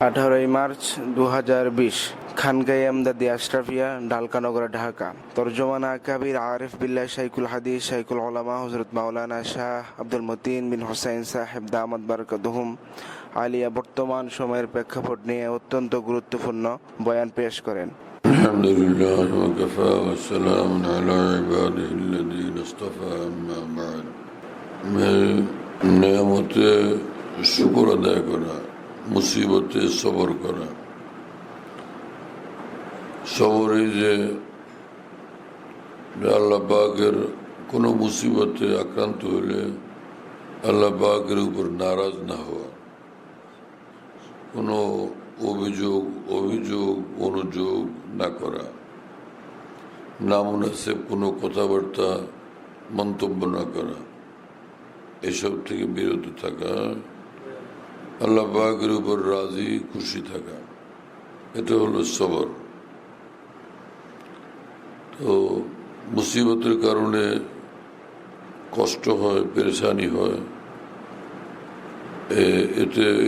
18 March 2020 খানকায়ে আমদাদি আশরাফিয়া ঢালকানগর ঢাকা। তরজমানা আকাবির আরিফ বিল্লাহ শাইখুল হাদিস শাইখুল উলামা হযরত মাওলানা শাহ আব্দুল মতিন বিন হুসাইন সাহেব দামাত বারাকাতুহুম আলিয়া বর্তমান সময়ের প্রেক্ষাপট নিয়ে অত্যন্ত গুরুত্বপূর্ণ বয়ান পেশ করেন। আলহামদুলিল্লাহ ওয়া কাফা ওয়া সালামুন আলা ইবাদিহিল্লাযীনা ইসতাফা আম্মা বা'দ। নেয়ামতে শুকর আদায় করা, মুসিবতে সবর করা। সবরে যে আল্লাহ পাকের কোনো মুসিবতে আক্রান্ত হলে আল্লাহ পাকের উপর নারাজ না হওয়া, কোনো অভিযোগ অনুযোগ না করা, নামুনাসেব কোনো কথাবার্তা মন্তব্য না করা, এসব থেকে বিরত থাকা, আল্লাহ পাকের উপর রাজি খুশি থাকা, এটা হলো সবর। তো মুসিবতের কারণে কষ্ট হয়, পেরেশানি হয়,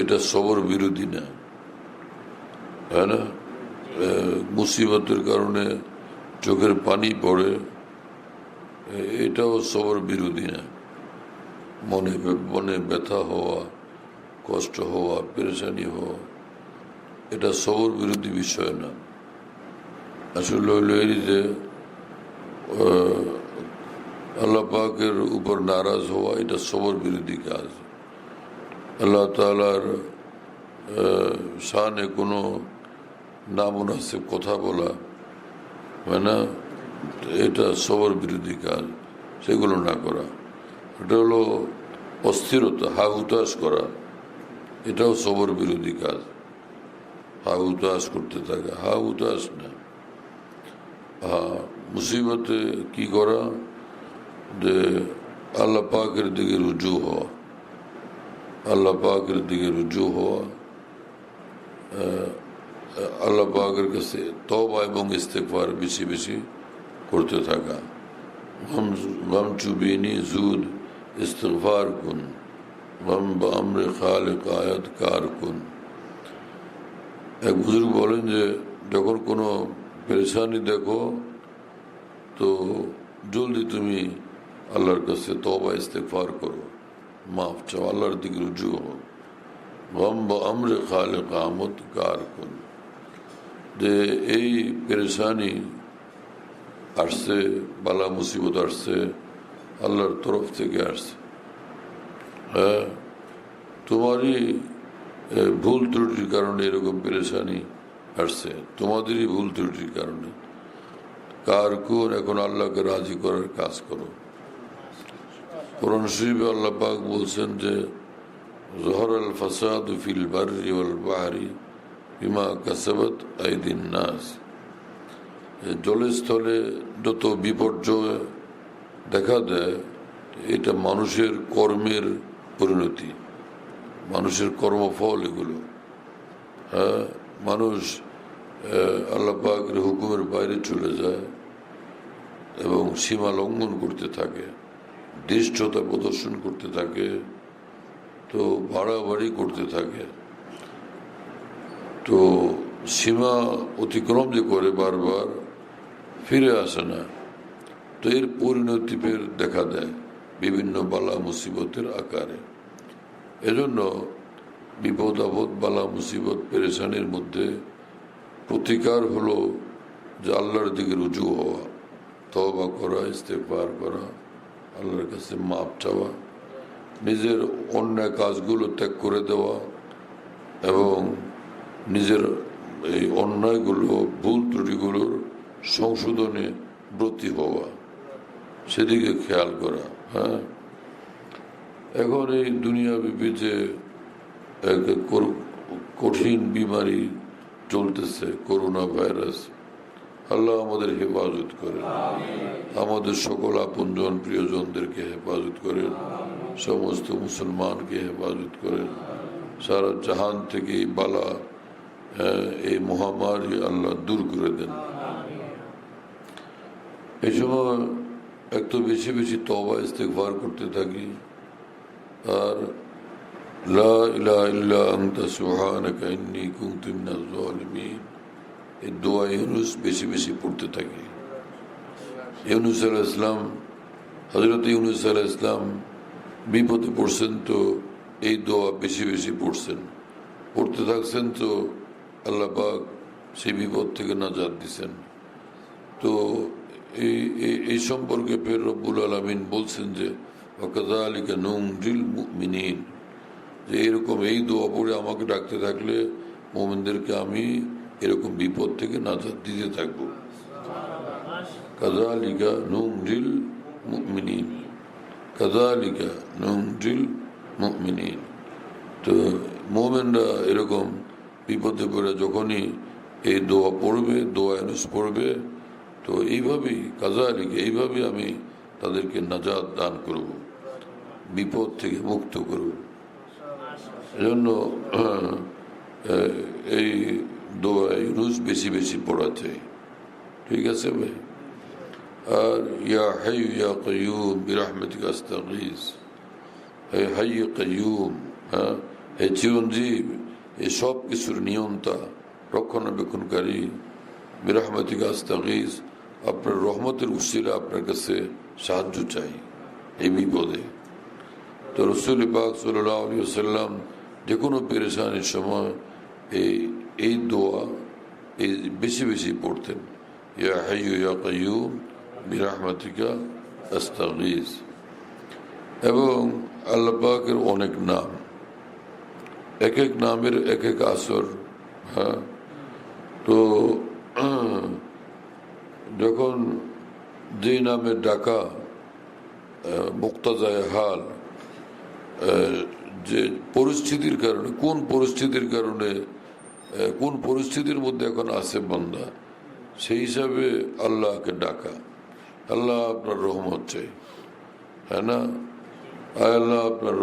এটা সবর বিরোধী না, হয় না? মুসিবতের কারণে চোখের পানি পড়ে, এটাও সবর বিরোধী না। মনে ব্যথা হওয়া, কষ্ট হওয়া, পেরেশানি হওয়া, এটা সবর বিরোধী বিষয় না। আসলে হইল এই যে আল্লাহ পাকের উপর নারাজ হওয়া, এটা সবর বিরোধী কাজ। আল্লাহ তাআলার শানে কোনো নামুনাসিব কথা বলা, হয় না, এটা সবর বিরোধী কাজ, সেগুলো না করা। এটা হলো অস্থিরতা, হা হুতাশ করা, এটাও সবর বিরোধী কাজ। হা হুতাশ করতে থাকা, হা হুতাশ না। মুসিবতে কি করা, যে আল্লাহ পাকের দিকে রুজু হওয়া, আল্লাহ পাকের দিকে রুজু হওয়া, আল্লাহ পাকের কাছে তওবা এবং ইস্তেগফার বেশি বেশি করতে থাকা। গম চুবিনি জুদ ইস্তেগফার কুন, গম বামরে খালিক আয়াত কার কুন। এক বুজুর্গ বলেন যে যখন কোনো পেরেশানি দেখো তো জলদি তুমি আল্লাহর কাছে তওবা ইস্তেগফার করো, মাফ চাও, আল্লাহর দিকে রুজু হও। গম বা আমরে খালিক আমদ কার কুন, যে এই পেরেশানি আসছে, বালা মুসিবত আসছে, আল্লাহর তরফ থেকে আসছে। হ্যাঁ, তোমারই ভুল ত্রুটির কারণে এরকম পেরেশানি আসছে, তোমাদেরই ভুল ত্রুটির কারণে। কার কোন, এখন আল্লাহকে রাজি করার কাজ করো। কোরআন শরীফে আল্লাহ পাক বলছেন যে যহরাল ফাসাদু ফিল বাররি ওয়াল বাহরি বিমা কাসাবাত আইদিন নাস। জলে স্থলে যত বিপর্যয় দেখা দেয়, এটা মানুষের কর্মের পরিণতি, মানুষের কর্মফল এগুলো। হ্যাঁ, মানুষ আল্লাহ পাকের হুকুমের বাইরে চলে যায় এবং সীমা লঙ্ঘন করতে থাকে, ধৃষ্টতা প্রদর্শন করতে থাকে, তো বাড়াবাড়ি করতে থাকে। তো সীমা অতিক্রম যে করে বারবার, ফিরে আসে না, তো এর পরিণতি ফের দেখা দেয় বিভিন্ন বালা মুসিবতের আকারে। এজন্য বিপদ আপদ, বালা মুসিবত, পেরেশানির মধ্যে প্রতিকার হলো যে আল্লাহর দিকে রুজু হওয়া, তওবা করা, ইস্তেগফার করা, আল্লাহর কাছে মাপ চাওয়া, নিজের অন্যায় কাজগুলো ত্যাগ করে দেওয়া এবং নিজের এই অন্যায়গুলো, ভুল ত্রুটিগুলোর সংশোধনে ব্রতী হওয়া, সেদিকে খেয়াল করা। হ্যাঁ, এখন এই দুনিয়াব্যাপী যে এক কঠিন বিমারি চলতেছে, করোনা ভাইরাস, আল্লাহ আমাদের হেফাজত করেন, আমাদের সকল আপনজন প্রিয়জনদেরকে হেফাজত করেন, সমস্ত মুসলমানকে হেফাজত করেন, সারা জাহান থেকে এই বালা, এই মহামারী আল্লাহ দূর করে দেন। এই সময় একটু বেশি বেশি তওবা ইস্তেগফার করতে থাকি, আর লা ইলাহা ইল্লা আনতা সুবহানাকা ইন্নী কুনতু মিনাজ জালিমিন। এই দোয়া ইউনূস বেশি বেশি পড়তে থাকে। ইউনূস আলাইহিস সালাম, হযরত ইউনূস আলাইহিস সালাম বিপদে পড়ছেন, তো এই দোয়া বেশি বেশি পড়ছেন, পড়তে থাকছেন, তো আল্লাহ পাক সেই বিপদ থেকে নাজাত দিছেন। তো এই সম্পর্কে ফের রব্বুল আলামিন বলছেন যে ওয়াকাযালিকা নুনজিল মুমিনিন, যে এরকম এই দোয়া পড়ে আমাকে ডাকতে থাকলে মুমিনদেরকে আমি এরকম বিপদ থেকে নাজাত দিতে থাকবো। কাযালিকা নুনজিল মুমিনিন, কাযালিকা নুনজিল মুমিনিন। তো মুমিনরা এরকম বিপদে পড়ে যখনই এই দোয়া পড়বে, দোয়া ইউনূস পড়বে, তো এইভাবেই কাযালিকা, এইভাবে আমি তাদেরকে নাজাত দান করব, বিপদ থেকে মুক্ত করব। এজন্য এই দোয়া ইউনূস বেশি বেশি পড়া চাই। ঠিক আছে ভাই? আর ইয়া হাইয়্যু ইয়া কাইয়্যুম বিরহমাতিকা আস্তাগীস, হে হাইয়্যু কাইয়্যুম, হ্যাঁ, হে চিরঞ্জীব, এই সব কিছুর নিয়ন্তা, রক্ষণাবেক্ষণকারী, বিরহমাতিকা আস্তাগীস, আপনার রহমতের উসিলা আপনার কাছে সাহায্য চাই এই বিপদে। তো রাসূল পাক সাল্লাল্লাহু আলাইহি ওয়াসাল্লাম যে কোনো পেরেশানির সময় এই দোয়া এই বেশি বেশি পড়তেন, ইয়া হাইয়্যু ইয়া কাইয়্যুম বিরহমাতিকা আস্তাগীস। এবং আল্লাহ পাকের অনেক নাম, এক এক নামের এক এক আসর। হ্যাঁ, তো যখন যেই নামে ডাকা মুক্তাজায়ে হাল, যে পরিস্থিতির কারণে, কোন পরিস্থিতির কারণে, কোন পরিস্থিতির মধ্যে এখন আছে বান্দা, সেই হিসাবে আল্লাহকে ডাকা। আল্লাহ আপনার রহমত চাই, হ্যাঁ না? আয় আল্লাহ আপনার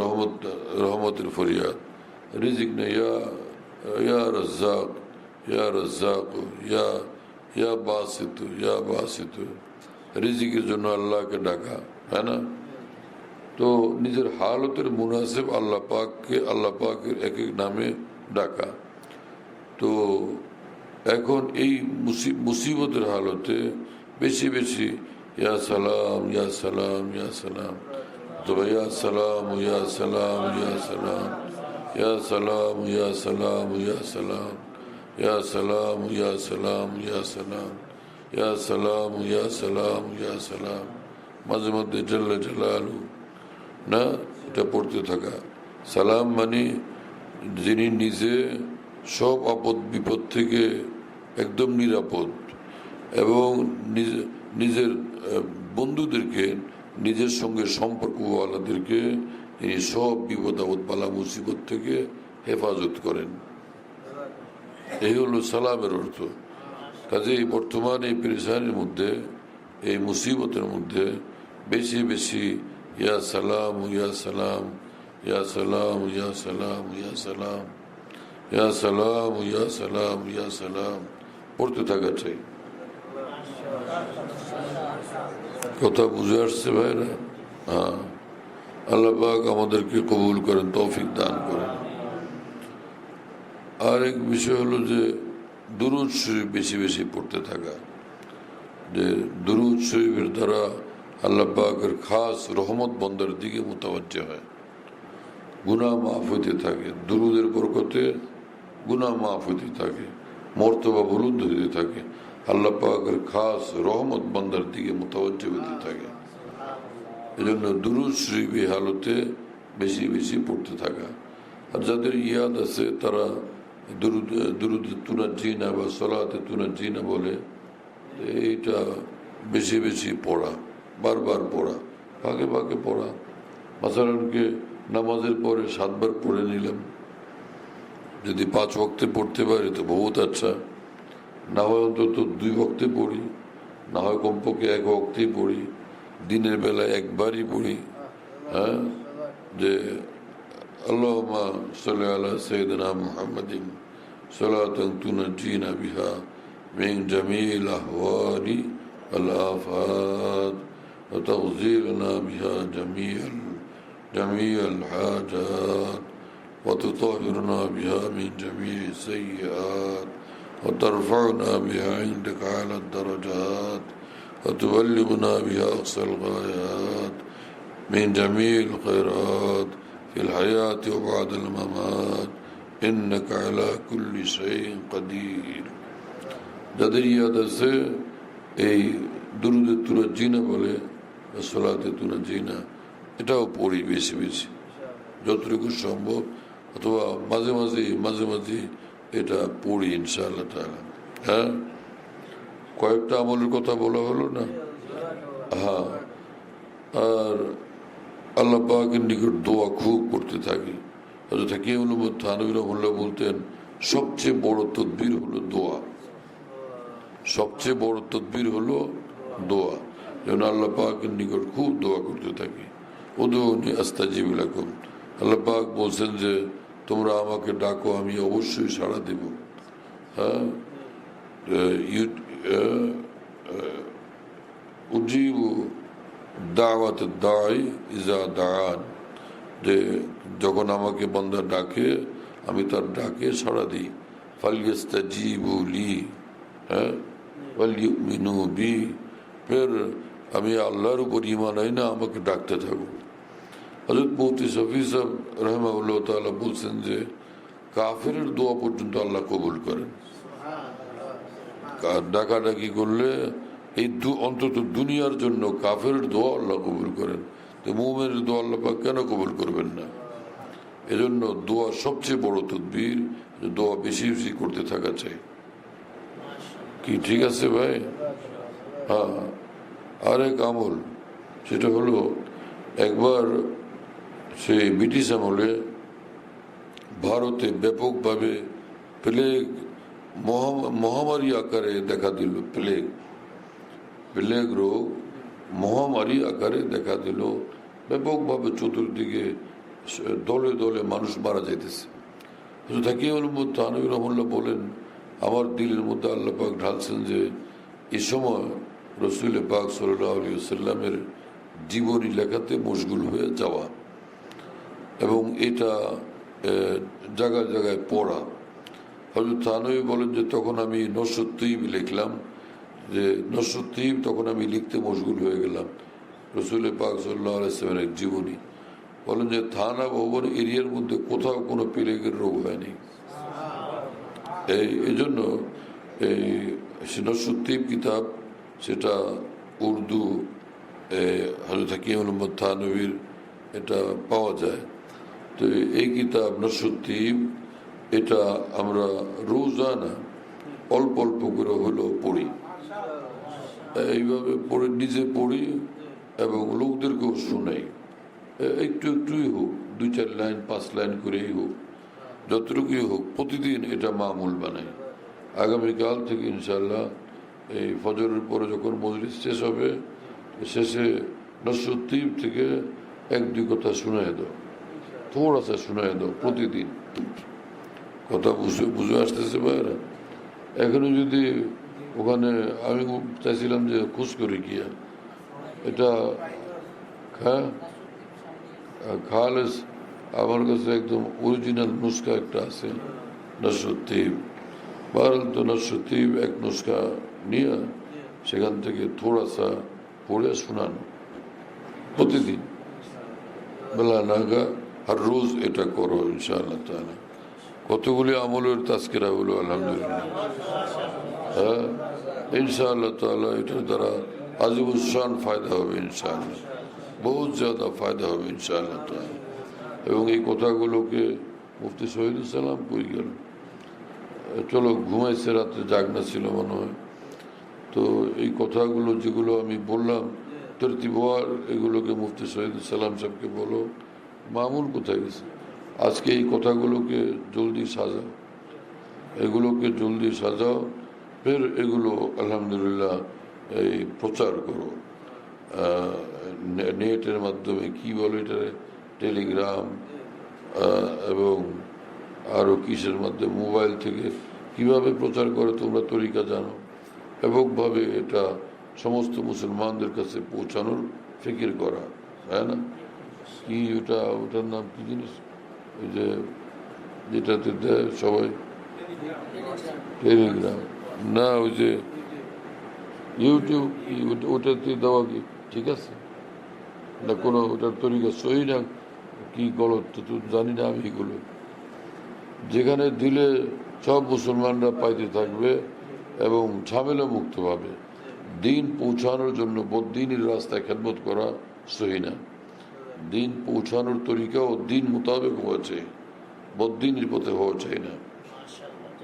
রহমতের ফরিয়াদ, রিজিক নেই, ইয়া রাজ্জাক, ইয়া রাজ্জাক, ইয়া বাসিতু, ইয়া বাসিতু, রিজিকের জন্য আল্লাহকে ডাকা, হ্যাঁ না? তো নিজের হালতের মুনাসিব আল্লাহ পাকের এক এক নামে ডাকা। তো এখন এই মুসিবতের হালতে বেশি বেশি ইয়া সালাম, ইয়া সালাম, ইয়া সালাম, তো ইয়া সালাম, ইয়া সালাম, ইয়া সালাম, ইয়া সালাম, ইয়া সালাম, ইয়া সালাম, ইয়া সালাম, ইয়া সালাম, ইয়া সালাম, ইয়া সালাম, ইয়া সালাম, ইয়া সালাম, মাঝে মধ্যে জাল্লা জালালু, না, এটা পড়তে থাকা। সালাম মানে যিনি নিজে সব আপদ বিপদ থেকে একদম নিরাপদ, এবং নিজের বন্ধুদেরকে, নিজের সঙ্গে সম্পর্কওয়ালাদেরকে তিনি সব বিপদ আপদ বালা মুসিবত থেকে হেফাজত করেন। এই হলো সালামের অর্থ। কাজেই বর্তমান এই পেরেশানির মধ্যে, এই মুসিবতের মধ্যে বেশি বেশি ইয়া সালাম, ইয়া সালাম, ইয়া সালাম, ইয়া সালাম, ইয়া সালাম, ইয়া সালাম, ইয়া সালাম, ইয়া সালাম পড়তে থাকা চাই। কথা বুঝে আসছে ভাইরা? হ্যাঁ, আল্লাহ পাক আমাদেরকে কবুল করেন, তৌফিক দান করেন। আর এক বিষয় হলো যে দুরূদ শরীফ বেশি বেশি পড়তে থাকা, যে দুরূদ শরীফের দ্বারা আল্লাহ পাকের খাস রহমত বন্দার দিকে মুতাওয়াজ্জহ হয়, গুনাহ মাফ হইতে থাকে, দুরূদের বরকতে গুনাহ মাফ হইতে থাকে, মর্তবা বুলন্দ হইতে থাকে, আল্লাহ পাকের খাস রহমত বন্দার দিকে মুতাওয়াজ্জহ হইতে থাকে। এই জন্য দুরূদ শরীফ এই হালতে বেশি বেশি পড়তে থাকা। আর যাদের ইয়াদ আছে তারা দুরূদ তুনাজ্জিনা বা সলাতে তুনাজ্জিনা বলে, এইটা বেশি বেশি পড়া, বারবার পড়া, ভাগে ভাগে পড়া। মাসালানকে নামাজের পরে 7 বার পড়ে নিলাম, যদি 5 ওয়াক্তে পড়তে পারি তো বহুত আচ্ছা, না হয় অন্তত 2 ওয়াক্তে পড়ি, না হয় কমপক্ষে 1 ওয়াক্তেই পড়ি, দিনের বেলায় একবারই পড়ি। হ্যাঁ, যে আল্লাহুম্মা সাল্লি আলা সাইয়্যিদিনা মুহাম্মাদিন সালাতান তুনাজ্জিনা বিহা মিন জামিল আহওয়ালি ওয়াল আফাত ওয়া তাগফিরুনা বিহা জামিআল হাজাত وتطهرنا بها من جميع السيئات وترفعنا بها عندك على الدرجات وتبلغنا بها أقصى الغايات من جميع الخيرات في الحياة وبعد الممات إنك على كل شيء قدير যাদের ইয়াদ আছে এই দুরুদে তুনাজ্জিনা বলে সালাতে তুনাজ্জিনা এটাও পড়ি বেশি বেশি যতটুকু সম্ভব অথবা মাঝে মাঝে এটা পড়ি ইনশাআল্লাহ তাআলা। হ্যাঁ, কয়েকটা আমলের কথা বলা হলো না। হ্যাঁ, আর আল্লাহ পাকের নিকট দোয়া খুব করতে থাকি। হযরত হাকিম থানভী রাহিমাহুল্লাহ বলতেন সবচেয়ে বড় তদবির হলো দোয়া, সবচেয়ে বড় তদবির হলো দোয়া। যেন আল্লাহ পাকের নিকট খুব দোয়া করতে থাকি। উদউনি আস্তাজিব লাকুম, আল্লাহ পাক বলছেন যে তোমরা আমাকে ডাকো আমি অবশ্যই সাড়া দেব। হ্যাঁ, উজিবু দাওয়াত দাই ইজা দাআন, যে যখন আমাকে বান্দা ডাকে আমি তার ডাকে সাড়া দিই। ফালইস্তাজিবু লি, হ্যাঁ, ওয়ালিউমিনু বি, ফের আমি আল্লাহর উপর ঈমান আনি না আমাকে ডাকতে থাকো। হযরত মুফতি শফি সাহেব রাহিমাহুল্লাহ তাআলা বলছেন যে কাফেরের দোয়া পর্যন্ত আল্লাহ কবুল করেন। ডাকাডাকি করলে এই অন্তত দুনিয়ার জন্য কাফেরের দোয়া আল্লাহ কবুল করেন, তো মুমিনের দোয়া আল্লাহ পাক কেন কবুল করবেন না? এজন্য দোয়া সবচেয়ে বড় তদবির, দোয়া বেশি বেশি করতে থাকা চাই। কি ঠিক আছে ভাই? হ্যাঁ, আরেক আমল সেটা হলো একবার সেই ব্রিটিশ আমলে ভারতে ব্যাপকভাবে প্লেগ মহামারী আকারে দেখা দিল। প্লেগ রোগ মহামারী আকারে দেখা দিল, ব্যাপকভাবে চতুর্দিকে দলে দলে মানুষ মারা যাইতেছে। হাকিম থানভী রাহিমাহুল্লাহ বলেন আমার দিলের মধ্যে আল্লাহ পাক ঢালছেন যে এই সময় রসুল পাক সাল্লাল্লাহু আলাইহি ওয়াসাল্লামের জীবনী লেখাতে মশগুল হয়ে যাওয়া এবং এটা জায়গায় জায়গায় পড়া। হযরত থানভী বলেন যে তখন আমি নসরুত-তৈয়ব লিখলাম, যে নসরুত-তৈয়ব তখন আমি লিখতে মশগুল হয়ে গেলাম রসুল পাক সাল্লাল্লাহু আলাইহি ওয়াসাল্লামের জীবনী। বলেন যে থানা ভবন এরিয়ার মধ্যে কোথাও কোনো প্লেগের রোগ হয়নি। এই জন্য এই নসরুত-তৈয়ব কিতাব সেটা উর্দু হযরত হাকিম থানভীর এটা পাওয়া যায়। তো এই কিতাব নসরুত-তৈয়ব এটা আমরা রোজানা অল্প অল্প করে হলেও পড়ি। এইভাবে পড়ে নিজে পড়ি এবং লোকদেরকেও শোনাই, একটু একটুই হোক, 2-4 লাইন 5 লাইন করেই হোক, যতটুকুই হোক প্রতিদিন এটা মামুল বানাই। আগামীকাল থেকে ইনশাল্লাহ এই ফজরের পরে যখন মজলিস শেষ হবে শেষে নসরুত-তৈয়ব থেকে 1-2 কথা শুনাই দাও, থোড়া সা শুনাই দাও প্রতিদিন। কথা বুঝে আসতেছে ভাইরা? এখনো যদি ওখানে আমি চাইছিলাম যে খোঁজ করে গিয়া এটা খালেস আমার কাছে একদম অরিজিনাল নুস্খা একটা আছে নসরুত-তৈয়ব। বহরহাল তো নসরুত-তৈয়ব এক নুস্খা নিয়ে সেখান থেকে থোড়া সা পড়ে শোনান প্রতিদিন বেলা নাগা, আর রোজ এটা করো ইনশাআল্লাহ তাআলা। কতগুলি আমলের তাজকিরা হলো আলহামদুলিল্লাহ। হ্যাঁ, ইনশাআল্লাহ তাআলা এটার দ্বারা আজীবন ফায়দা হবে ইনশাআল্লাহ, বহুত জ্যাদা ফায়দা হবে ইনশাআল্লাহ তাআলা। এবং এই কথাগুলোকে মুফতি শহীদুল সালাম কই গেল, চলো ঘুমাইছে রাতে, জাগনা ছিল মনে হয়। তো এই কথাগুলো যেগুলো আমি বললাম তরতিবওয়ার, এগুলোকে মুফতি শহীদুল সালাম সাহেবকে বলো মামুল কোথায় গেছে। আজকে এই কথাগুলোকে জলদি সাজাও, এগুলোকে জলদি সাজাও, ফের এগুলো আলহামদুলিল্লাহ এই প্রচার করো নেটের মাধ্যমে, কি বলে এটা, টেলিগ্রাম এবং আরও কিসের মাধ্যমে, মোবাইল থেকে কিভাবে প্রচার করে তোমরা তরিকা জানো, ব্যাপকভাবে এটা সমস্ত মুসলমানদের কাছে পৌঁছানোর ফিকির করা, তাই না? কি ওটার নাম কি জিনিস, ওই যে যেটাতে দেয় সবাই, টেলিগ্রাম না, ওই যে ইউটিউব, ওটাতে দেওয়া কি ঠিক আছে না? কোনো ওটার তরিকা সহি না কি গলত তো জানি না আমি এগুলো। যেখানে দিলে সব মুসলমানরা পাইতে থাকবে এবং ঝামেলা মুক্ত হবে। দিন পৌঁছানোর জন্য বদ্দিনের রাস্তায় খেদমত করা সহি না। দিন পৌঁছানোর তরিকাও দিন মোতাবেক হওয়া চাই, বদ্দিনের পথে হওয়া চাই না।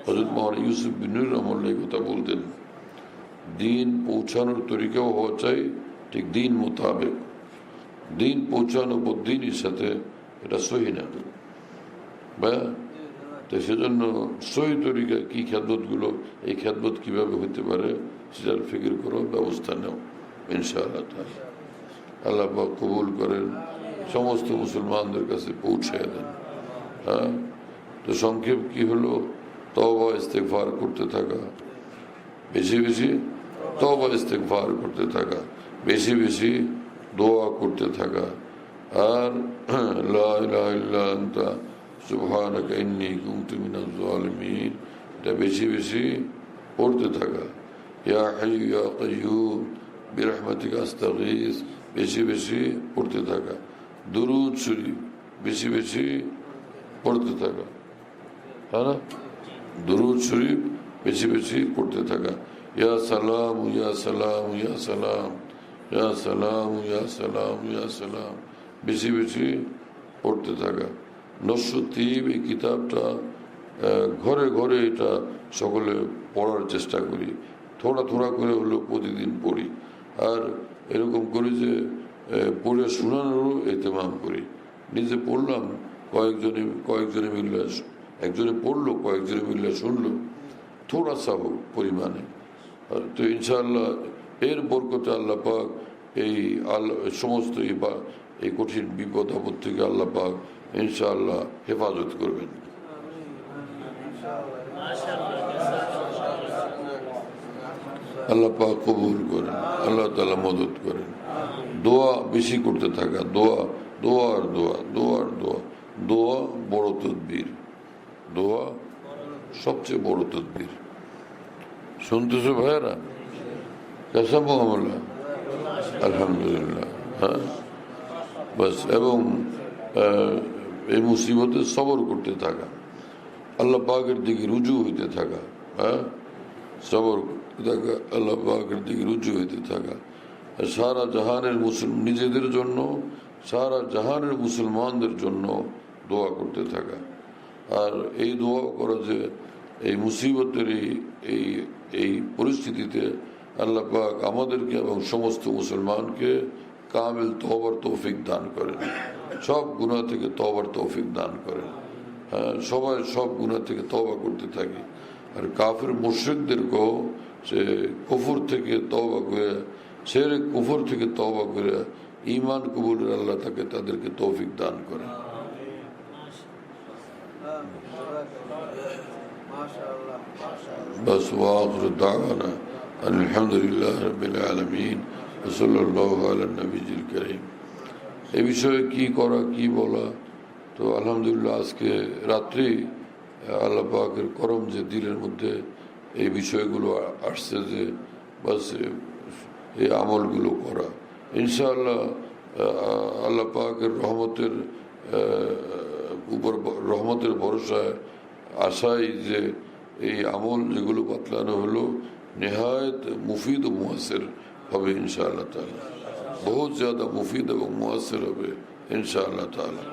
হযরত মাওলানা ইউসুফ বিন নূর রাহমাতুল্লাহ এই কথা বলতেন, দিন পৌঁছানোর তরিকাও হওয়া চাই ঠিক দিন মোতাবেক। দিন পৌঁছানো বদ্দিনের সাথে এটা সহি না। তো সেজন্য সহি তরিকা কি খেদমতগুলো, এই খেদমত কিভাবে হতে পারে সেটার ফিকির করো, ব্যবস্থা নেও ইনশাআল্লাহ তাআলা। আল্লাহ পাক কবুল করেন, সমস্ত মুসলমানদের কাছে পৌঁছায় দেন। হ্যাঁ, তো সংক্ষেপ কি হলো, তওবা ইস্তেগফার করতে থাকা, বেশি বেশি তওবা ইস্তেগফার করতে থাকা, বেশি বেশি দোয়া করতে থাকা, আর লা ইলাহা ইল্লা আনতা সুবহানাকা ইন্নী কুনতু মিনাজ জালিমিন এটা বেশি বেশি পড়তে থাকা। ইয়া হাইয়্যু ইয়া কাইয়্যুম বিরহমাতিকা আস্তাগীথ বেশি বেশি পড়তে থাকা। দুরূদ শরীফ বেশি বেশি পড়তে থাকা, হ্যাঁ না? দুরূদ শরীফ বেশি বেশি পড়তে থাকা। ইয়া সালাম ইয়া সালাম ইয়া সালাম ইয়া সালাম ইয়া সালাম ইয়া সালাম বেশি বেশি পড়তে থাকা। নসরুদ্দীন এই কিতাবটা ঘরে ঘরে এটা সকলে পড়ার চেষ্টা করি, থোড়া থোড়া করে হলেও প্রতিদিন পড়ি। আর এরকম করি যে পড়ে শোনানোরও এহতেমাম করি। নিজে পড়লাম, কয়েকজনে মিললে, একজনে পড়লো কয়েকজনে মিললে শুনলো, থোড়া সা হোক পরিমাণে। তো ইনশাআল্লাহ এর বরকতে আল্লাহ পাক এই সমস্ত এই কঠিন বিপদ আপদ থেকে আল্লাহ পাক ইনশাআল্লাহ হেফাজত করবেন। আল্লাহ পাক কবুল করেন, আল্লাহ তাআলা মদদ করেন। দোয়া বেশি করতে থাকা, দোয়া দোয়া আর দোয়া, দোয়া আর দোয়া। দোয়া বড় তদবির, দোয়া সবচেয়ে বড় তদবির। শুনতেছো ভাইয়েরা? কেসা মোহাম্মদ আলহামদুলিল্লাহ। হ্যাঁ বাস, এবং এই মুসিবতে সবর করতে থাকা, আল্লাহ পাকের দিকে রুজু হইতে থাকা। হ্যাঁ, সবর করতে থাকা, আল্লাহ পাকের দিকে রুজু হইতে থাকা। সারা জাহানের নিজেদের জন্য, সারা জাহানের মুসলমানদের জন্য দোয়া করতে থাকা। আর এই দোয়া করা যে এই মুসিবতের এই পরিস্থিতিতে আল্লাহ পাক আমাদেরকে এবং সমস্ত মুসলমানকে কামিল তওবার তৌফিক দান করেন, সব গুনাহ থেকে তওবার তৌফিক দান করেন। হ্যাঁ, সবাই সব গুনাহ থেকে তওবা করতে থাকি। আর কাফির মুশরিকদেরকেও সে কুফর থেকে তওবা করে, শিরক কুফর থেকে তওবা করে ঈমান কবুলের আল্লাহ তাদেরকে তৌফিক দান করেন। بس وآخر دعوانا أن الحمد لله رب العالمين وصلى الله على النبي الكريم। এই বিষয়ে কি করা কি বলা, তো আলহামদুলিল্লাহ আজকে রাত্রি আল্লাহ পাকের করম যে দিলের মধ্যে এই বিষয়গুলো আসছে, যে বাস এই আমলগুলো করা ইনশাআল্লাহ আল্লাহ পাকের রহমতের ভরসায় আশায় যে এই আমল যেগুলো বাতলানো হলো নেহায়ত মুফিদ ও মুয়াসের হবে ইনশাআল্লাহ তাআলা, বহুত ज़्यादा মুফিদ এবং মুয়াসের হবে ইনশাআল্লাহ তাআলা।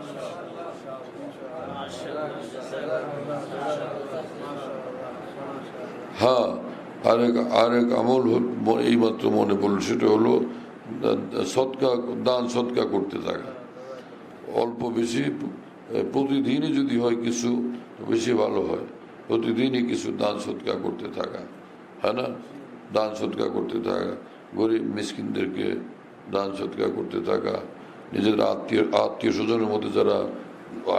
হ্যাঁ, আরেক আমল এইমাত্র মনে পড়ল, সেটা হলো দান সদকা করতে থাকা। অল্প বেশি প্রতিদিনই যদি হয় কিছু বেশি ভালো হয়, প্রতিদিনই কিছু দান সদকা করতে থাকা। হ্যাঁ না, দান সদকা করতে থাকা, গরিব মিসকিনদেরকে দান সদকা করতে থাকা, নিজেদের আত্মীয় স্বজনের মধ্যে যারা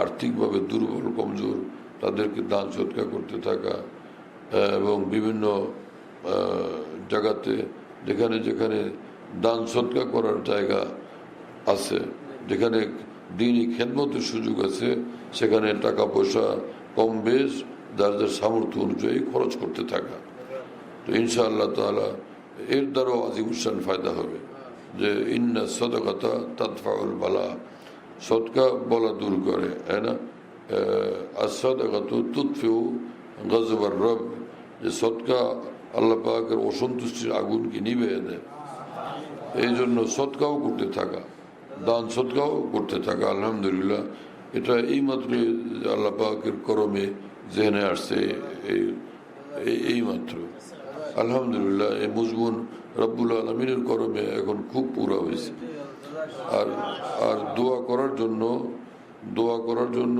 আর্থিকভাবে দুর্বল কমজোর তাদেরকে দান সদকা করতে থাকা, এবং বিভিন্ন জায়গাতে যেখানে যেখানে দান সদকা করার জায়গা আছে, যেখানে দিনই খেদমতের সুযোগ আছে, সেখানে টাকা পয়সা কম বেশ যার যার সামর্থ্য অনুযায়ী খরচ করতে থাকা। তো ইনশাআল্লাহ তাআলা এর দ্বারাও আজিমুসান ফায়দা হবে যে ইন্না সাদাকাতা তাদফাউল বালা, সদকা বলা দূর করে, তাই না? as-সাদাকাতু তুতফিউ গাযবার রব, যে সদকা আল্লাহ পাকের অসন্তুষ্টির আগুনকে নিভিয়ে দেয়। এই জন্য সদকাও করতে থাকা, দান সদকাও করতে থাকা। আলহামদুলিল্লাহ, এটা এইমাত্র আল্লাহ পাকের করমে জেনে আসছে, এইমাত্র আলহামদুলিল্লাহ। এই মজমুন রব্বুল আলমিনের করমে এখন খুব পুরা হয়েছে। আর দোয়া করার জন্য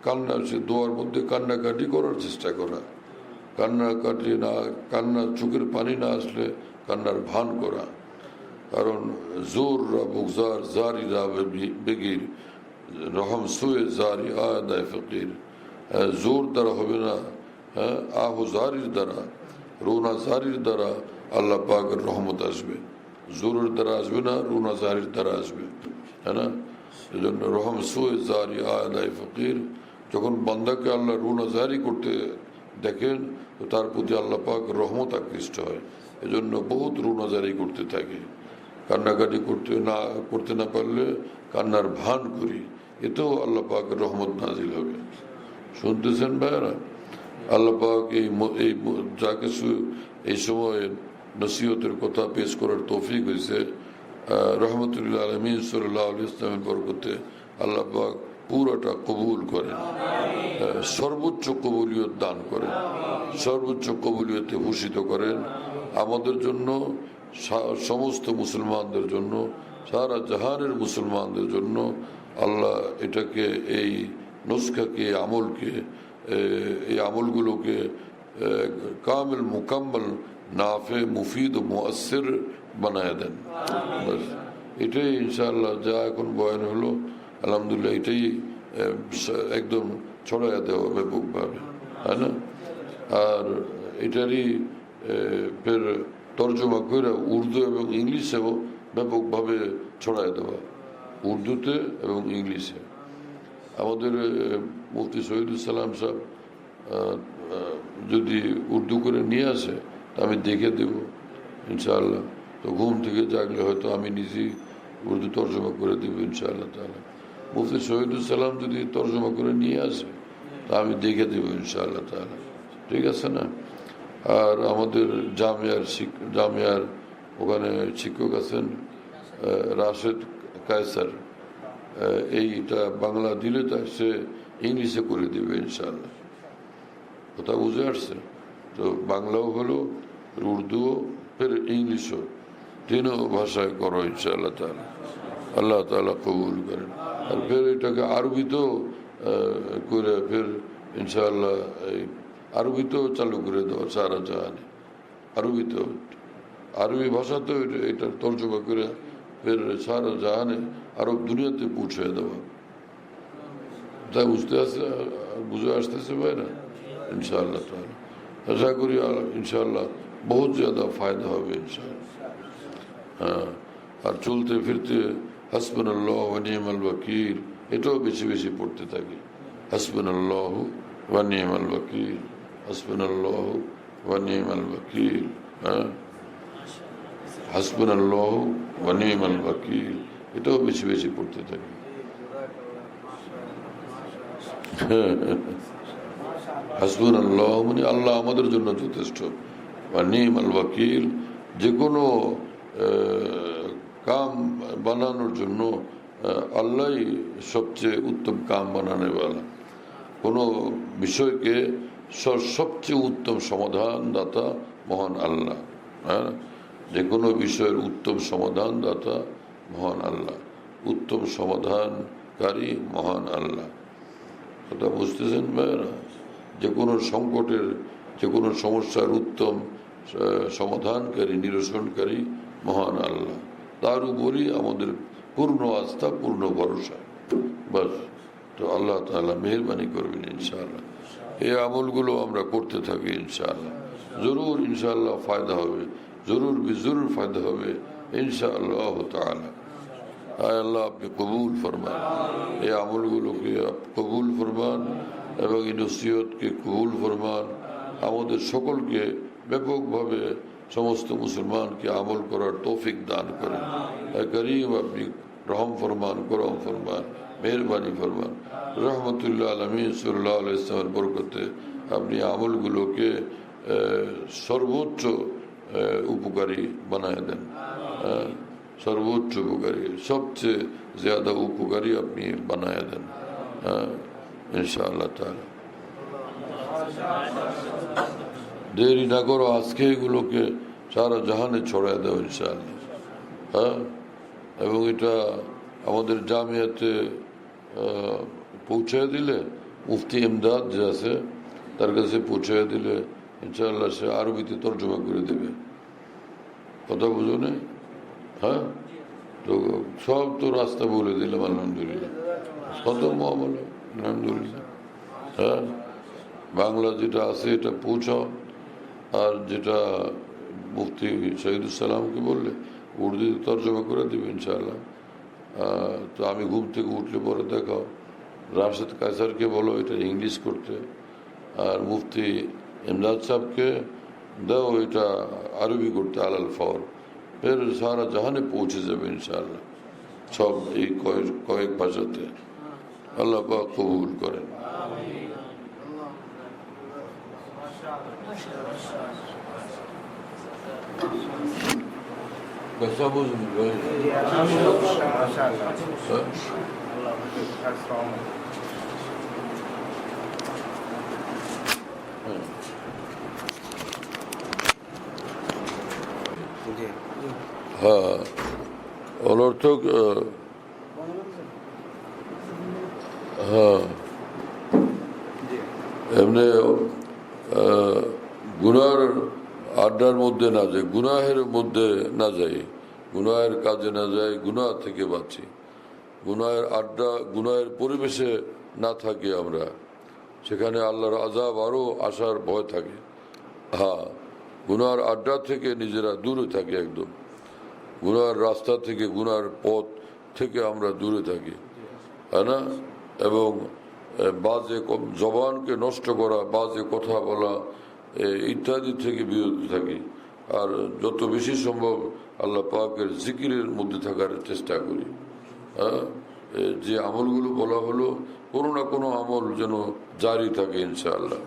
কান্না, সে দোয়ার মধ্যে কান্নাকাটি করার চেষ্টা করা, চোখের পানি না আসলে কান্নার ভান করা। কারণ জোর বুকজার জারি বেগির রহম সুয়ে জারি আদায় ফকির, জোর দ্বারা হবে না, আহ জারির দ্বারা, রোনা জারির দ্বারা আল্লাহ পাকের রহমত আসবে। জোরের দ্বারা আসবে না, রোনা জারির দ্বারা আসবে, তাই না? এই জন্য রহম সুয়ে জারি আদায় ফকির, যখন বান্দাকে আল্লাহ রোনা জারি করতে দেখেন তো তার প্রতি আল্লাহ পাক রহমত আকৃষ্ট হয়। এজন্য বহুত রোনা জারি করতে থাকে। কান্নাকাটি করতে না পারলে কান্নার ভান করি, এতেও আল্লাহ পাকের রহমত নাজিল হবে। শুনতেছেন ভাইরা? আল্লাহ পাক এই যা কিছু এই সময়ে নসিহতের কথা পেশ করার তৌফিক হয়েছে রহমতুল্লাহ আলমিন সাল্লাল্লাহু আলাইহি ওয়াসাল্লামের বরকতে আল্লাহ পাক পুরোটা কবুল করেন, সর্বোচ্চ কবুলিয়ত দান করেন, সর্বোচ্চ কবুলিয়তে ভূষিত করেন আমাদের জন্য, সমস্ত মুসলমানদের জন্য, সারা জাহানের মুসলমানদের জন্য। আল্লাহ এটাকে, এই নুসখাকে, এই আমলগুলোকে কামিল, মুকাম্মল, নাফে, মুফিদ ও মুআসসির বানায় দেন। বাস এটাই ইনশাআল্লাহ যা এখন বয়ান হলো, আলহামদুলিল্লাহ এটাই একদম ছড়াইয়া দেওয়া ব্যাপকভাবে, তাই না? আর এটারই ফের তর্জমা করে উর্দু এবং ইংলিশেও ব্যাপকভাবে ছড়াইয়া দেওয়া, উর্দুতে এবং ইংলিশে। আমাদের মুফতি শহীদুল সালাম সাহেব যদি উর্দু করে নিয়ে আসে তা আমি দেখে দেব ইনশাআল্লাহ। তো ঘুম থেকে জাগলে হয়তো আমি নিজেই উর্দু তর্জমা করে দেবো ইনশাআল্লাহ তাআলা। মুফতি শহীদুল সালাম যদি তর্জমা করে নিয়ে আসে তা আমি দেখে দেবো ইনশাআল্লাহ তাআলা, ঠিক আছে না? আর আমাদের জামিয়ার ওখানে শিক্ষক আছেন রাশেদ কায়সার, এইটা বাংলা দিলে তা সে ইংলিশে করে দেবে ইনশাআল্লাহ। কথা বুঝে আসছে? তো বাংলাও হলো, উর্দুও, ফের ইংলিশও, তিনও ভাষায় করো ইনশাআল্লাহ তাআলা। আল্লাহ তাআলা কবুল করেন। আর ফের এটাকে আরবিতেও করে ফের ইনশাআল্লাহ আরবিতেও চালু করে দেওয়া সারা জাহানে, আরবিতেও, আরবি ভাষাতেও এটা তর্জমা করে ফের সারা জাহানে আরব দুনিয়াতে পৌঁছে দেওয়া। তাই বুঝে আসতেছে ভাই না? ইনশাআল্লাহ তাআলা আশা করি ইনশাআল্লাহ বহুত জ্যাদা ফায়দা হবে ইনশাআল্লাহ। হ্যাঁ, আর চলতে ফিরতে হাসবুনাল্লাহু ওয়া নি'মাল ওয়াকিল, এটাও বেশি বেশি পড়তে থাকি। হাসবুনাল্লাহু ওয়া নি'মাল ওয়াকিল, হাসবুনাল্লাহু ওয়া নি'মাল ওয়াকিল, হ্যাঁ, হাসবুনাল্লাহু ওয়া নি'মাল ওয়াকিল, এটাও বেশি বেশি পড়তে থাকি। হাসবুনাল্লাহ মানে আল্লাহ আমাদের জন্য যথেষ্ট, ওয়া নি'মাল ওয়াকিল, যে কোনো কাম বানানোর জন্য আল্লাহই সবচেয়ে উত্তম কাম বানানোওয়ালা। কোনো বিষয়কে সবচেয়ে উত্তম সমাধান দাতা মহান আল্লাহ। হ্যাঁ, যে কোনো বিষয়ের উত্তম সমাধান দাতা মহান আল্লাহ, উত্তম সমাধানকারী মহান আল্লাহ। কথা বুঝতেছেন ভাইরা? যে কোনো সংকটের, যে কোনো সমস্যার উত্তম সমাধানকারী, নিরসনকারী মহান আল্লাহ। তার উপরই আমাদের পূর্ণ আস্থা, পূর্ণ ভরসা। বাস, তো আল্লাহ তাআলা মেহেরবানি করবেন ইনশাআল্লাহ। এই আমলগুলো আমরা করতে থাকি ইনশাআল্লাহ, জরুর ইনশাআল্লাহ ফায়দা হবে, জরুর ফায়দা হবে ইনশাআল্লাহ তাআলা। আয় আল্লাহ আপনি কবুল ফরমান, এই আমলগুলোকে কবুল ফরমান এবং এই নসিহতকে কবুল ফরমান। আমাদের সকলকে ব্যাপকভাবে সমস্ত মুসলমানকে আমল করার তৌফিক দান করেন। করিম আপনি রহম ফরমান, করম ফরমান, মেহরবানি ফরমান। রহমতুল্লাহ আলমিন সাল্লাল্লাহু আলাইহি ওয়াসাল্লামের বরকতে আপনি আমলগুলোকে সর্বোচ্চ উপকারী বানায় দেন, সর্বোচ্চ উপকারী, সবচেয়ে জ্যাদা উপকারী আপনি বানায় দেন ইনশাআল্লাহ তাআলা। দেরি না করো, আজকে এগুলোকে সারা জাহানে ছড়ায় দেও ইনশাআল্লাহ। হ্যাঁ, এবং এটা আমাদের জামিয়াতে পৌঁছায় দিলে, মুফতি ইমদাদ যে আছে তার কাছে পৌঁছায় দিলে ইনশাআল্লাহ সে আরবিতে তর্জমা করে দেবে। কথা বুঝো না? হ্যাঁ, তো সব তো রাস্তা বলে দিলাম আলহামদুলিল্লাহ, কত মহামলা আলহামদুলিল্লাহ। হ্যাঁ, বাংলা যেটা আছে এটা পৌঁছাও, আর যেটা মুফতি শহীদুল সালামকে বললে উর্দুতে তর্জমা করে দেবে ইনশাআল্লাহ। তো আমি ঘুম থেকে উঠলে পরে দেখাও, রাশেদ কায়সারকে বলো এটা ইংলিশ করতে, আর মুফতি ইমদাদ সাহেবকে দাও এটা আরবি করতে আলাল ফর, ফের সারা জাহানে পৌঁছে যাবে ইনশাআল্লাহ সব এই কয়েক ভাষাতে। আল্লাহ পাক কবুল করেন। कैसा बुझ भाई? হ্যাঁ, অনর্থক। হ্যাঁ, এমনি গুনার আড্ডার মধ্যে না যাই, গুনাহের মধ্যে না যাই, গুনাহের কাজে না যাই, গুনাহ থেকে বাঁচি, গুনাহের আড্ডা, গুনাহের পরিবেশে না থাকি আমরা, সেখানে আল্লাহর আযাব আরও আসার ভয় থাকে। হ্যাঁ, গুনার আড্ডা থেকে নিজেরা দূরে থাকি, একদম গুনার রাস্তা থেকে, গুনার পথ থেকে আমরা দূরে থাকি, তাই না? এবং বাজে জবানকে নষ্ট করা, বাজে কথা বলা ইত্যাদি থেকে বিরত থাকি, আর যত বেশি সম্ভব আল্লাহ পাকের জিকিরের মধ্যে থাকার চেষ্টা করি। যে আমলগুলো বলা হলো, কোনো না কোনো আমল যেন জারি থাকে ইনশাআল্লাহ,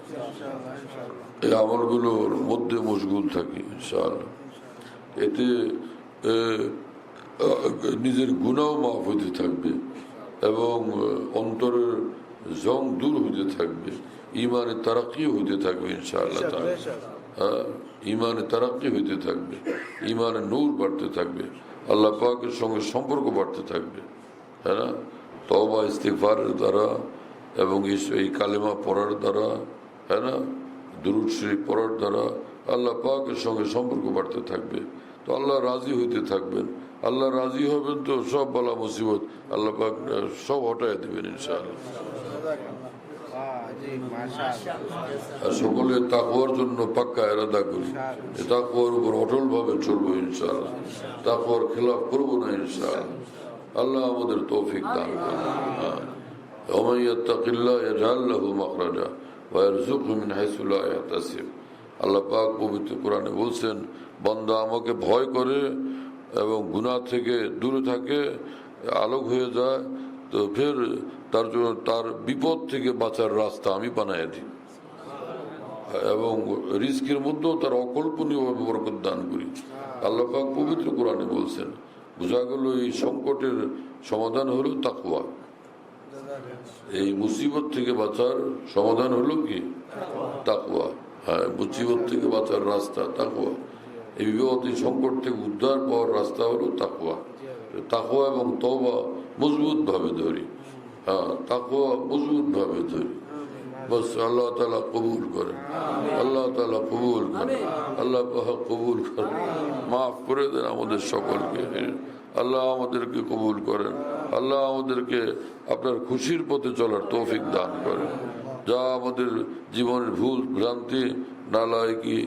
এই আমলগুলোর মধ্যে মশগুল থাকি ইনশাআল্লাহ। এতে নিজের গুনাহ মাফ হতে থাকবে এবং অন্তরের জং দূর হতে থাকবে, ইমানে তারাক্কি হইতে থাকবে ইনশাআল্লাহ তাআলা। হ্যাঁ, ইমানে তারাক্কি হইতে থাকবে, ইমানে নূর বাড়তে থাকবে, আল্লাহ পাকের সঙ্গে সম্পর্ক বাড়তে থাকবে। হ্যাঁ না, তওবা ইস্তিগফারের দ্বারা এবং এই কালেমা পড়ার দ্বারা, হ্যাঁ না, দুরূদ শরীফ পড়ার দ্বারা আল্লাহ পাকের সঙ্গে সম্পর্ক বাড়তে থাকবে। তো আল্লাহ রাজি হইতে থাকবেন, আল্লাহ রাজি হবেন তো সব বালা মুসিবত আল্লাহ পাক সব হটায় দেবেন ইনশাআল্লাহ। আর সকলে তাকওয়ার জন্য পাক্কা ইরাদা করি, তাকওয়ার উপর অটল ভাবে চলবো ইনশাআল্লাহ, তাকওয়ার খেলাফ করবো না ইনশাআল্লাহ। আল্লাহ আমাদের তৌফিক দান করেন। ওমান ইয়াত্তাকিল্লাহ ইয়াজআল লাহু মাখরাজা ওয়া ইয়ারযুকহু মিন হাইসু লা ইয়াহতাসিব। আল্লাহ পাক পবিত্র কোরআনে বলছেন, বান্দা আমাকে ভয় করে এবং গুনাহ থেকে দূরে থাকে, আলোক হয়ে যায়, তো ফের তার জন্য তার বিপদ থেকে বাঁচার রাস্তা আমি বানায় দিই এবং রিস্কের মধ্যেও তার অকল্পনীয়ভাবে বরকত দান করি। আল্লাহ পাক পবিত্র কোরআনে বলছেন। বোঝা গেল এই সংকটের সমাধান হলো তাকওয়া, এই মুসিবত থেকে বাঁচার সমাধান হলো কি? তাকওয়া। হ্যাঁ, মুসিবত থেকে বাঁচার রাস্তা তাকওয়া, এই বিপদ এই সংকট থেকে উদ্ধার পাওয়ার রাস্তা হলো তাকওয়া। তাকওয়া এবং তওবা মজবুত ভাবে ধরি, হ্যাঁ, তাকওয়া মজবুত ভাবে ধরি, বস আল্লাহ তাআলা কবুল করেন, আল্লাহ তাআলা কবুল করেন, আল্লাহ কবুল করেন, মাফ করে দেন আমাদের সকলকে, আল্লাহ আমাদেরকে কবুল করেন, আল্লাহ আমাদেরকে আপনার খুশির পথে চলার তৌফিক দান করেন। যা আমাদের জীবনের ভুল ভ্রান্তি, নালায়কি,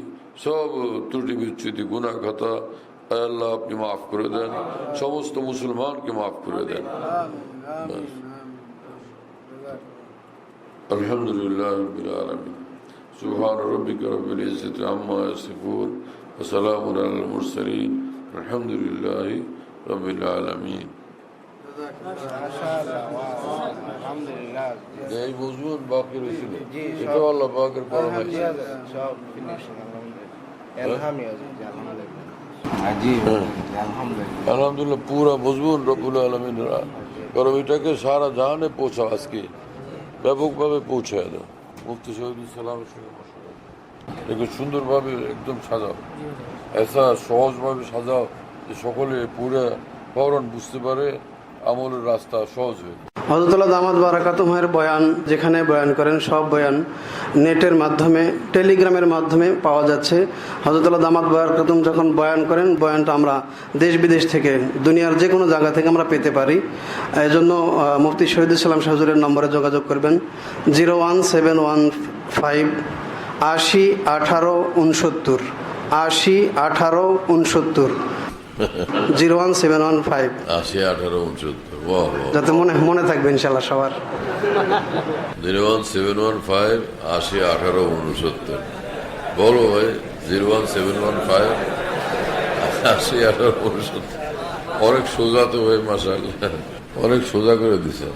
সব ত্রুটি বিচ্যুতি, গুনাহ খাতা আল্লাহ আপনি মাফ করে দেন, সমস্ত মুসলমানকে মাফ করে দেন। আলহামদুলিল্লাহ রাব্বিল আলামিন, সুবহান রাব্বিকা রাব্বিল ইজ্জাতি আম্মা ইয়াসিফুন ওয়া সালামুন আলাল মুরসালিন, আলহামদুলিল্লাহি রাব্বিল আলামিন। এই মজমুন বাকি রয়েছিল, এটাও আল্লাহ পাকের করম হয়েছে। আলহামদুলিল্লাহ পুরা মজমুন রব্বুল আলামিন করম, এটাকে সারা জাহানে পৌঁছাও, আজকে ব্যাপকভাবে পৌঁছায় দাও। মুফতি শহীদুল সালামের সঙ্গে এটাকে সুন্দরভাবে একদম সাজাও, এসা সহজভাবে সাজাও যে সকলে পুরা ফওরান বুঝতে পারে, আমলের রাস্তা সহজ হয়ে। হযরতুল্লাহ দামাত বারাকাতুহুর বয়ান যেখানে বয়ান করেন, সব বয়ান নেটের মাধ্যমে, টেলিগ্রামের মাধ্যমে পাওয়া যাচ্ছে। হযরতুল্লাহ দামাত বারাকাতুহু যখন বয়ান করেন, বয়ানটা আমরা দেশ বিদেশ থেকে, দুনিয়ার যে কোনো জায়গা থেকে আমরা পেতে পারি। এই জন্য মুফতি শহীদুল সালাম হুজুরের নম্বরে যোগাযোগ করবেন 01715 80 18 69 80 18 69 01715 80 18 69। যাতে মনে থাকবে ইনশাল্লাহ সবার। 01715 80 18 69। বলো ভাই, 01715 80 18 69। অনেক সোজা তো ভাই, মাশাআল্লাহ, অনেক সোজা করে দিছে।